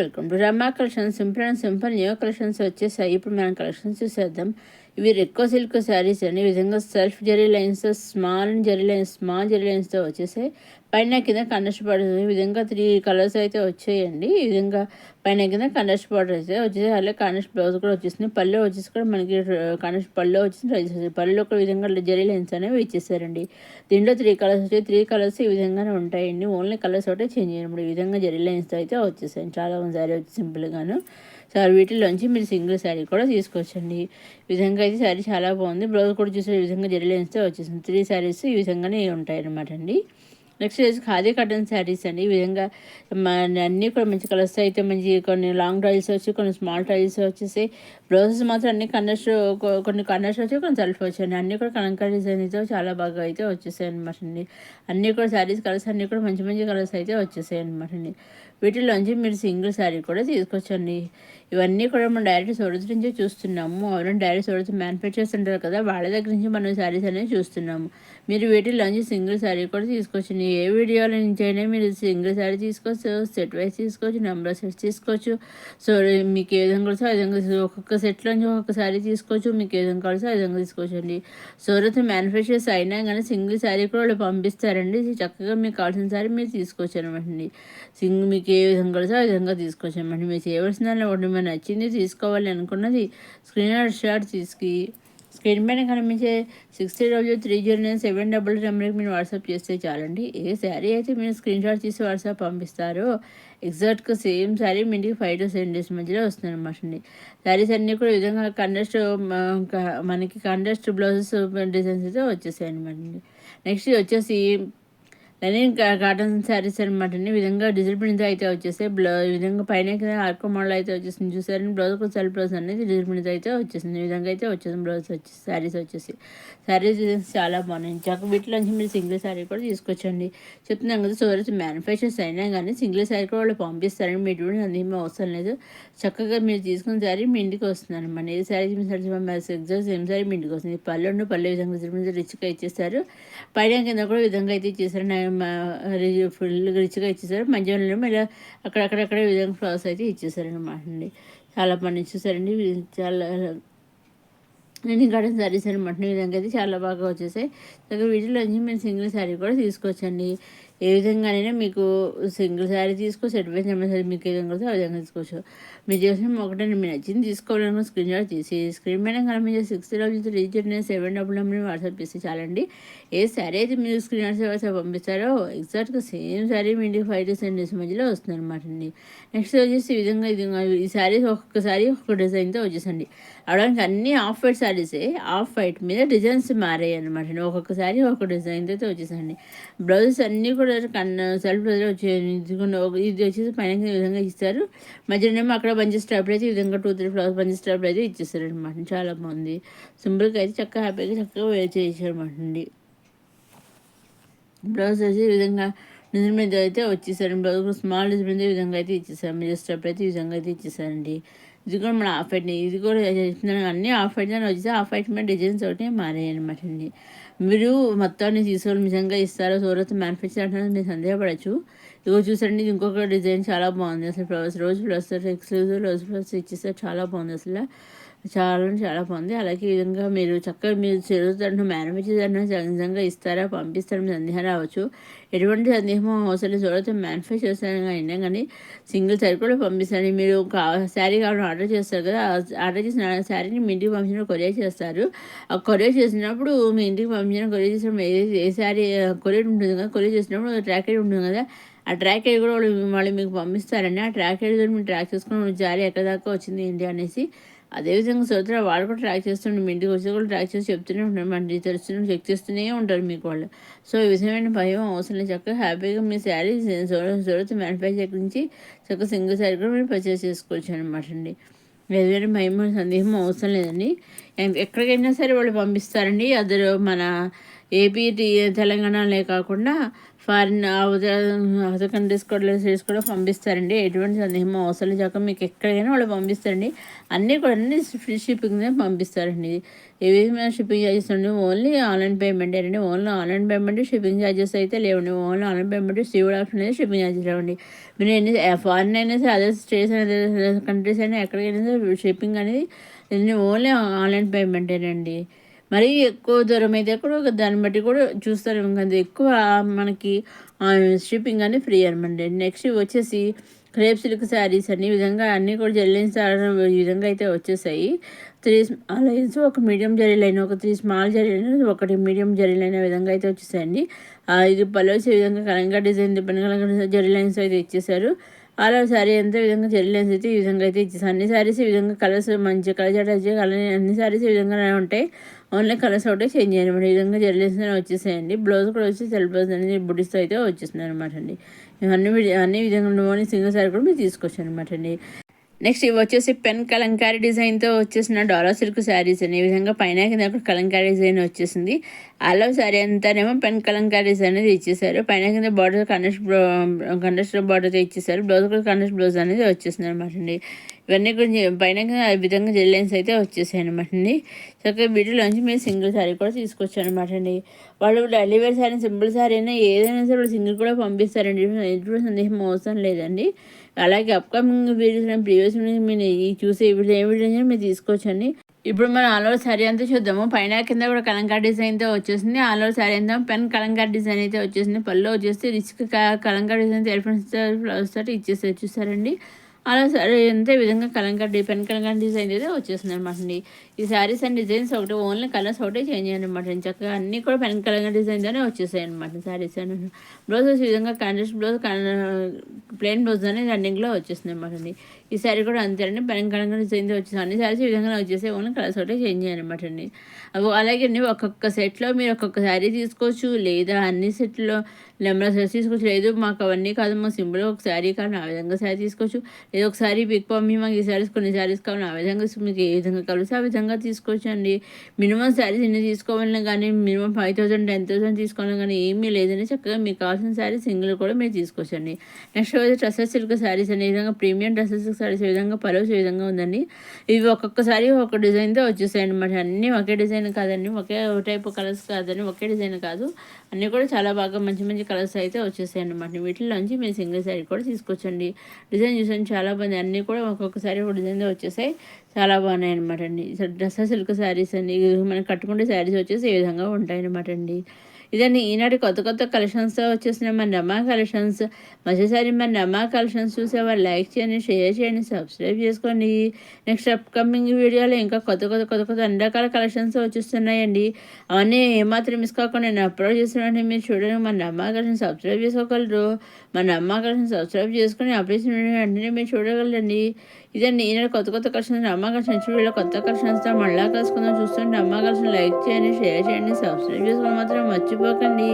Welcome to Rama collections. Simple and simple new collections వచ్చేసాయి. ఇప్పుడు మనం కలెక్షన్స్ చూసేద్దాం. ఇవి రెక్కో సిల్క్ శారీస్ అని ఈ విధంగా self zari lines, small zari లైన్స్తో వచ్చేసాయి. పైన కింద కండస్ట్ బార్డర్ ఈ విధంగా 3 కలర్స్ అయితే వచ్చాయండి. ఈ విధంగా పైన కింద కండస్ట్ బార్డర్ అయితే వచ్చేసి, అలాగే కండస్ట్ బ్లౌజ్ కూడా వచ్చేసింది. పళ్ళు వచ్చేసి కూడా మనకి కండస్ట్ పళ్ళు వచ్చేసి పళ్ళు ఒక విధంగా జరీ లైన్స్ అనేవి ఇచ్చేసారండి. దీంట్లో 3 కలర్స్ వచ్చాయి. 3 కలర్స్ ఈ విధంగానే ఉంటాయండి. ఓన్లీ కలర్స్ ఒకటే చేంజ్ అయినప్పుడు ఈ విధంగా జరీ లైన్స్తో అయితే వచ్చేసాయి. చాలా మంది శారీ వచ్చి సింపుల్గాను. సార్ వీటిలోంచి మీరు సింగిల్ శారీ కూడా తీసుకోవచ్చండి. ఈ విధంగా అయితే శారీ చాలా బాగుంది. బ్లౌజ్ కూడా చూసే ఈ విధంగా జరీ లైన్స్తో వచ్చేసింది. 3 శారీస్ ఈ విధంగానే ఉంటాయి అన్నమాట అండి. నెక్స్ట్ వచ్చేసి ఖాదీ కాటన్ శారీస్ అండి. ఈ విధంగా అన్నీ కూడా మంచి కలర్స్ అయితే మంచి కొన్ని లాంగ్ టైల్స్ వచ్చి, కొన్ని స్మాల్ టైల్స్ వచ్చేసి, బ్లౌజెస్ మాత్రం అన్ని కొన్ని కండస్ట్ వచ్చి, కొన్ని సెల్ఫ్ వచ్చాయండి. అన్నీ కూడా కలంకారీ డిజైన్తో చాలా బాగా అయితే వచ్చేసాయి అనమాట అండి. అన్నీ కూడా శారీస్ కలర్స్ అన్నీ కూడా మంచి మంచి కలర్స్ అయితే వచ్చేసాయి అనమాట అండి. వీటిలోంచి మీరు సింగిల్ శారీ కూడా తీసుకొచ్చండి. ఇవన్నీ కూడా మనం డైరెక్ట్ సూరత్ నుంచే చూస్తున్నాము. ఎవరైనా డైరెక్ట్ సూరత్ మ్యానుఫ్యాక్చర్స్ ఉంటారు కదా, వాళ్ళ దగ్గర నుంచి మనం శారీస్ అనేవి చూస్తున్నాము. మీరు వీటిలోంచి సింగిల్ శారీ కూడా తీసుకోవచ్చు. ఏ వీడియోల నుంచి అయినా మీరు సింగిల్ శారీ తీసుకోవచ్చు, సెట్ వైజ్ తీసుకోవచ్చు, నెంబర్ సెట్స్ తీసుకోవచ్చు. సో మీకు ఏ విధంగా కావాల్సో ఆ విధంగా ఒక్కొక్క సెట్లోంచి ఒక్కొక్క శారీ తీసుకోవచ్చు. మీకు ఏ విధంగా కావాల్సో ఆ విధంగా తీసుకోవచ్చు అండి. సూరత్ మ్యానుఫ్యాక్చర్స్ అయినా కానీ సింగిల్ శారీ కూడా వాళ్ళు పంపిస్తారండి. చక్కగా మీకు కావాల్సిన శారీ మీరు తీసుకోవచ్చు అనమాట అండి. మీకు ఏ విధంగా కావాల్సో ఆ విధంగా తీసుకోవచ్చు అనమాట. మీరు చేయవలసిన దానిలో ఒకటి మీరు నచ్చింది తీసుకోవాలి అనుకున్నది స్క్రీన్ షాట్ తీసుకు స్క్రీన్ పైన కనిపించే 600309 నెంబర్కి మీరు వాట్సాప్ చేస్తే చాలండి. ఏ శారీ అయితే మీరు స్క్రీన్ షాట్ తీసి వాట్సాప్ పంపిస్తారో ఎగ్జాక్ట్గా సేమ్ శారీ మీ ఇంటికి 5 to 7 days మధ్యలో వస్తుంది అనమాట అండి. శారీస్ అన్నీ కూడా ఈ విధంగా మనకి కండస్ట్ బ్లౌజెస్ డిజైన్స్ అయితే వచ్చేసాయి అనమాట అండి. నెక్స్ట్ వచ్చేసి లెనిన్ కాటన్ శారీస్ అనమాట అండి. ఈ విధంగా డిజిల్ ప్రింట్ అయితే వచ్చేసాయి. ఈ విధంగా పైన ఆర్కో మోడల్ అయితే వచ్చేసింది చూసారని. బ్లౌజ్ కూడా సెల్ఫ్ బ్లౌజ్ అనేది డిజిల్ ప్రింట్ అయితే వచ్చేసింది. ఈ విధంగా అయితే వచ్చేసింది బ్లౌజ్ వచ్చేసి. శారీస్ డిజైన్స్ చాలా బాగున్నాయి. వీటిలోంచి మీరు సింగిల్ శారీ కూడా తీసుకొచ్చండి. చెప్తున్నాం కదా, సూరత్ మ్యానుఫ్యాక్చర్స్ అయినా కానీ సింగిల్ శారీ కూడా వాళ్ళు పంపిస్తారని మీ ఎటువంటి సందేహం అవసరం లేదు. చక్కగా మీరు తీసుకున్న శారీ మీ ఇంటికి వస్తుంది అనమాట. ఏ శారీ ఎగ్జాక్ట్ సేమ్ శారీ మీ ఇంటికి వస్తుంది. పళ్ళు విధంగా డిజిల్ ప్రింట్ రిచ్గా ఇచ్చేస్తారు. పైన కింద కూడా విధంగా అయితే ఇచ్చేసారు. ఫుల్ రిచ్గా ఇచ్చేసారు. మధ్యలో మళ్ళీ అక్కడక్కడ విధంగా ఫ్లవర్స్ అయితే ఇచ్చేసారనమాట అండి. చాలా బాగా ఇచ్చేసారండి. చాలా నేను కాటన్ శారీస్ అనమాట. ఈ విధంగా అయితే చాలా బాగా వచ్చేసాయి. వీటిలోంచి మీరు సింగిల్ శారీ కూడా తీసుకోవచ్చండి. ఏ విధంగానైనా మీకు సింగిల్ శారీ తీసుకోవచ్చు, సెట్ వైజ్ నెంబర్ శారీ మీకు ఏ విధంగా వస్తే ఆ విధంగా తీసుకోవచ్చు. మీరు చేసిన ఒకటే మీరు నచ్చింది తీసుకోవాలనుకున్న స్క్రీన్ షాట్ తీసి స్క్రీన్ పైన కనిపించే 600309 వాట్సాప్ చేస్తే చాలండి. ఏ శారీ అయితే మీరు స్క్రీన్ షాట్ పంపిస్తారో ఎగ్జాక్ట్గా సేమ్ శారీ మీ ఇంటికి 5 to 7 days మధ్యలో వస్తుంది అనమాట అండి. నెక్స్ట్ వచ్చేసి ఈ విధంగా ఈ శారీస్ ఒక్కొక్క శారీ ఒక్కొక్క డిజైన్తో వచ్చేసండి. అవడానికి అన్నీ ఆఫ్ వైట్ శారీసే. ఆఫ్ వైట్ మీద డిజైన్స్ మారాయి అనమాట అండి. ఒక్కొక్క శారీ ఒక్కొక్క డిజైన్తో అయితే వచ్చేసండి. బ్లౌజెస్ అన్నీ కూడా సెల్ఫ్ బ్లౌజ్ వచ్చేది. ఇది వచ్చేసి పైన ఈ విధంగా ఇస్తారు. మధ్యలోనేమో అక్కడ బంచెస్ టైప్లో అయితే ఈ విధంగా 2-3 ఫ్లవర్స్ బంచెస్ టైప్లో అయితే ఇచ్చేస్తారు అనమాట. చాలా బాగుంది. సింపుల్గా అయితే చక్కగా వేర్ చేసారు అనమాట అండి. బ్లౌజ్ వచ్చి ఈ విధంగా డిజైన్ మీద అయితే వచ్చేసారు. బ్లౌజ్ స్మాల్ డిజైన్ మీద ఈ విధంగా అయితే ఇచ్చేసారు. మీద స్టెప్ అయితే ఈ విధంగా అయితే ఇచ్చేసారండి. ఇది కూడా మన ఆఫ్ వైట్, ఇది కూడా అన్నీ ఆఫ్ వైట్ అని వచ్చేసి ఆఫ్ వైట్ మీద డిజైన్స్ ఒకటి మారాయి అనమాట అండి. మీరు మొత్తాన్ని తీసుకొని నిజంగా ఇస్తారో సూరత్ మ్యానుఫ్యాక్చర్ అంటే మీరు సందేహపడచ్చు. ఇదిగో చూసండి, ఇంకొక డిజైన్ చాలా బాగుంది. అసలు ఫ్లవర్స్ రోజు ఫ్లవర్స్ ఇచ్చేసారు. చాలా బాగుంది. అసలు చాలా బాగుంది. అలాగే ఈ విధంగా మీరు చక్కగా మీరు చదువుతారు మ్యానుఫ్యాక్చర్ నిజంగా ఇస్తారా పంపిస్తారా మీ సందేహం రావచ్చు. ఎటువంటి సందేహం అవసరం లేదు. చూడవచ్చు మ్యానుఫ్యాక్చర్స్ అయినా కానీ సింగిల్ శారీ కూడా పంపిస్తాను. మీరు శారీ కావాలని ఆర్డర్ చేస్తారు కదా, ఆర్డర్ చేసిన శారీని మీ ఇంటికి పంపించిన కొరియర్ చేస్తారు. ఆ కొరియర్ చేసినప్పుడు మీ ఇంటికి పంపించిన కొరియర్ చేసినప్పుడు ఏ శారీ కొరియర్ ఉంటుంది కదా, కొరియర్ చేసినప్పుడు ట్రాక్ ఐడి ఉంటుంది కదా, ఆ ట్రాక్ ఐడి కూడా వాళ్ళు మీకు పంపిస్తారండి. ఆ ట్రాక్ ఐడి మీరు ట్రాక్ చేసుకుని శారీ ఎక్కడ దాకా వచ్చింది ఏంటి అనేసి. అదేవిధంగా సోదరు వాళ్ళు కూడా ట్రాక్ చేస్తుండే, మీ ఇంటికి వచ్చి కూడా ట్రాక్ చేసి చెప్తూనే ఉంటారు. మన తెలుస్తూనే చెక్ చేస్తూనే ఉంటారు మీకు వాళ్ళు. సో ఈ విధమైన భయం అవసరం లేదు. చక్కగా హ్యాపీగా మీ శారీ సూరత్ మ్యానుఫ్యాక్చర్ నుంచి చక్కగా సింగిల్ శారీ కూడా మీరు పర్చేస్ చేసుకోవచ్చు అనమాట అండి. ఏదైనా భయం సందేహం అవసరం లేదండి. ఎక్కడికైనా సరే వాళ్ళు పంపిస్తారండి. అదరు మన ఏపీ తెలంగాణలే కాకుండా ఫారిన్ అదర్ కంట్రీస్ కూడా సైడ్స్ కూడా పంపిస్తారండి. ఎటువంటి సందేహం అవసరం లేక మీకు ఎక్కడికైనా వాళ్ళు పంపిస్తారండి. అన్నీ ఫ్రీ షిప్పింగ్‌నే పంపిస్తారండి. ఏ విధమైన షిప్పింగ్ చార్జెస్ ఉండవు. ఓన్లీ ఆన్‌లైన్ పేమెంటేనండి. Only online payment, shipping charges అయితే లేవండి. ఓన్లీ ఆన్‌లైన్ పేమెంట్, స్టీవర్డ్ ఆప్షన్ అనేది షిప్పింగ్ చార్జెస్ లేవండి. మీరు ఫారిన్ అయినా సరే, అదర్ స్టేట్స్ అదర్ కంట్రీస్ అయినా ఎక్కడికైనా సరే షిప్పింగ్ అనేది ఓన్లీ ఆన్‌లైన్ పేమెంటేనండి. మరీ ఎక్కువ దూరం అయితే కూడా దాన్ని బట్టి కూడా చూస్తారు. అది ఎక్కువ మనకి షిప్పింగ్ అనేది ఫ్రీ అనమాట. నెక్స్ట్ వచ్చేసి క్రేప్ సిల్క్ శారీస్ అన్ని విధంగా అన్నీ కూడా జెల్లైన్స్ ఈ విధంగా అయితే వచ్చేసాయి. 3 లైన్స్, ఒక మీడియం జరీ లైన్, ఒక 3 స్మాల్ జరీ లైన్, ఒకటి మీడియం జరీ లైన్ విధంగా అయితే వచ్చేసాయండి. ఇది పళ్ళు వచ్చే విధంగా కలంగా డిజైన్ కలంగా జరీ లైన్స్ అయితే ఇచ్చేసారు. ఆల్ ఓవర్ శారీ అంతా విధంగా జరీ లైన్స్ అయితే ఈ విధంగా అయితే ఇచ్చేసారు. అన్ని శారీస్ ఈ విధంగా కలర్స్ మంచి కలర్ చాట్ వచ్చి అన్ని శారీస్ ఈ విధంగానే ఉంటాయి. ఓన్లీ కలర్స్ ఒకటే చేంజ్ అయ్యాయి. ఈ విధంగా జరీ లైన్స్ వచ్చేసాయండి. బ్లౌజ్ కూడా వచ్చి సెల్ఫ్ బ్లౌజ్ అనేది బుడిస్తో అయితే వచ్చేస్తుంది అనమాట అండి. అన్ని విధంగా ఓన్లీ సింగిల్ శారీ కూడా మీరు తీసుకోవచ్చు అనమాట అండి. నెక్స్ట్ ఇవి వచ్చేసి పెన్ కలంకారీ డిజైన్తో వచ్చేసిన డాలర్ సిల్క్ శారీస్ అని ఈ విధంగా పైన కింద కలంకారీ డిజైన్ వచ్చేసింది. అలా శారీ అంతానేమో పెన్ కలంకారీ డిజైన్ అనేది ఇచ్చేసారు. పైన కింద బార్డర్ కండెస్ట్ బార్డర్తో ఇచ్చేసారు. బ్లౌజ్ కూడా కండెస్ట్ బ్లౌజ్ అనేది వచ్చేసింది అనమాట అండి. ఇవన్నీ కూడా పైన ఈ విధంగా జెల్ లైన్స్ అయితే వచ్చేసాయి అనమాట అండి. చక్కగా వీటిలోంచి మీరు సింగిల్ శారీ కూడా తీసుకోవచ్చు అనమాట అండి. వాళ్ళు daily wear sari, simple sari అయినా ఏదైనా సరే వాళ్ళు సింగిల్ కూడా పంపిస్తారండి. ఎటువంటి సందేహం అవసరం లేదండి. అలాగే అప్కమింగ్ వీడియోస్ ప్రీవియస్ మీరు ఈ చూసే ఏ వీడియో మీరు తీసుకోవచ్చండి. ఇప్పుడు మనం ఆల్ ఓవర్ శారీ అంతా చూద్దాము. పైన కింద కూడా కలంకారీ డిజైన్తో వచ్చేసింది. ఆల్ ఓవర్ శారీ అంతా పెన్ కలంకారీ డిజైన్ అయితే వచ్చేసింది. పళ్ళు వచ్చేసి rich Kalamkari design elephants flowers తోటి ఇచ్చేసి చూసారండి. అలా సరే ఎంత విధంగా పెన్ కలంకారీ డిజైన్ అయితే వచ్చేసింది అనమాట అండి. ఈ శారీస్ అండ్ డిజైన్స్ ఒకటి ఓన్లీ కలర్స్ ఒకటే చేంజ్ అయ్యాయి అనమాట. చక్కగా అన్నీ కూడా పెన్ కలంకారీ డిజైన్తోనే వచ్చేసాయి అనమాట శారీస్ అని. బ్లౌజ్ ఈ విధంగా కాంట్రాస్ట్ బ్లౌజ్, ప్లెయిన్ బ్లౌజ్ అనేది రన్నింగ్లో వచ్చేసింది అనమాట అండి. ఈ శారీ కూడా అంతేనండి. పెన్ కలంకారీ డిజైన్తో వచ్చేసి అన్ని శారీస్ ఈ విధంగా వచ్చేసాయి. ఓన్లీ కలర్స్ ఒకటే చేంజ్ అయ్యాయి అనమాట అండి. అలాగే ఒక్కొక్క సెట్లో మీరు ఒక్కొక్క శారీ తీసుకోవచ్చు, లేదా అన్ని సెట్లో నెంబర్ ఆఫ్ శారీస్ తీసుకోవచ్చు. లేదు మాకు అవన్నీ కాదు, మాకు సింపుల్గా ఒక శారీ కావాలి, ఆ విధంగా శారీ తీసుకోవచ్చు. లేదా ఒక శారీ పిక్ పంపి మాకు ఈ శారీస్ కొన్ని శారీస్ కావాలి, ఆ విధంగా మీకు ఏ విధంగా కావాల్సి ఆ విధంగా తీసుకోవచ్చు అండి. మినిమం శారీస్ ఎన్ని తీసుకోవాలన్నా కానీ, మినిమం 5,000 10,000 తీసుకోవాలన్నా కానీ ఏమీ లేదని చక్కగా మీకు కావాల్సిన శారీ సింగిల్ కూడా మీరు తీసుకోవచ్చు అండి. నెక్స్ట్ వచ్చి డ్రెస్సెస్ సిల్క్ శారీస్ అనే విధంగా ప్రీమియం డ్రెస్సెస్ సిల్క్ శారీస్ ఈ విధంగా పలువుస్ ఈ విధంగా ఉందండి. ఇవి ఒక్కొక్క శారీ ఒక డిజైన్తో వచ్చేసాయి అనమాట. అన్నీ ఒకే డిజైన్ కాదండి, ఒకే టైప్ కలర్స్ కాదండి, ఒకే డిజైన్ కాదు, అన్నీ కూడా చాలా బాగా మంచి మంచి కలర్స్ అయితే వచ్చేసాయి అనమాట. వీటిలోంచి మీరు సింగిల్ శారీ కూడా తీసుకోవచ్చండి. డిజైన్ చూసాను చాలా బాగుంది. అన్నీ కూడా ఒక్కొక్కసారి ఒక డిజైన్తో వచ్చేసాయి. చాలా బాగున్నాయి అనమాట అండి. డ్రెస్సెస్ సిల్క్ శారీస్ అండి. మనం కట్టుకుంటే శారీస్ వచ్చేసి ఈ విధంగా ఉంటాయి అనమాట అండి. ఇదండి ఈనాటి కొత్త కలెక్షన్స్తో వచ్చేసిన మన రమా కలెక్షన్స్. మరోసారి మన రమా కలెక్షన్స్ చూసేవారు లైక్ చేయండి, షేర్ చేయండి, సబ్స్క్రైబ్ చేసుకోండి. నెక్స్ట్ అప్కమింగ్ వీడియోలో ఇంకా కొత్త అన్ని రకాల కలెక్షన్స్ వచ్చేస్తున్నాయండి. అవన్నీ ఏమాత్రం మిస్ కాకుండా నేను అప్లోడ్ చేస్తున్నాను. మీరు చూడండి, మన రమా కలెక్షన్ సబ్స్క్రైబ్ చేసుకోగలరు. మన రమా కలెక్షన్ సబ్స్క్రైబ్ చేసుకుని అప్డేట్ వెంటనే మీరు చూడగలరండి. ఇదండి ఈనాడు కొత్త కలెక్షన్స్. అమ్మ కలెక్షన్ నెక్స్ట్ వీడియోలో కొత్త కలెక్షన్స్తో మళ్ళా కలుసుకుందాం. చూస్తుంటే అమ్మ కలెక్షన్ లైక్ చేయండి, షేర్ చేయండి, సబ్స్క్రైబ్ చేసుకోవడం మాత్రం మర్చిపోకండి.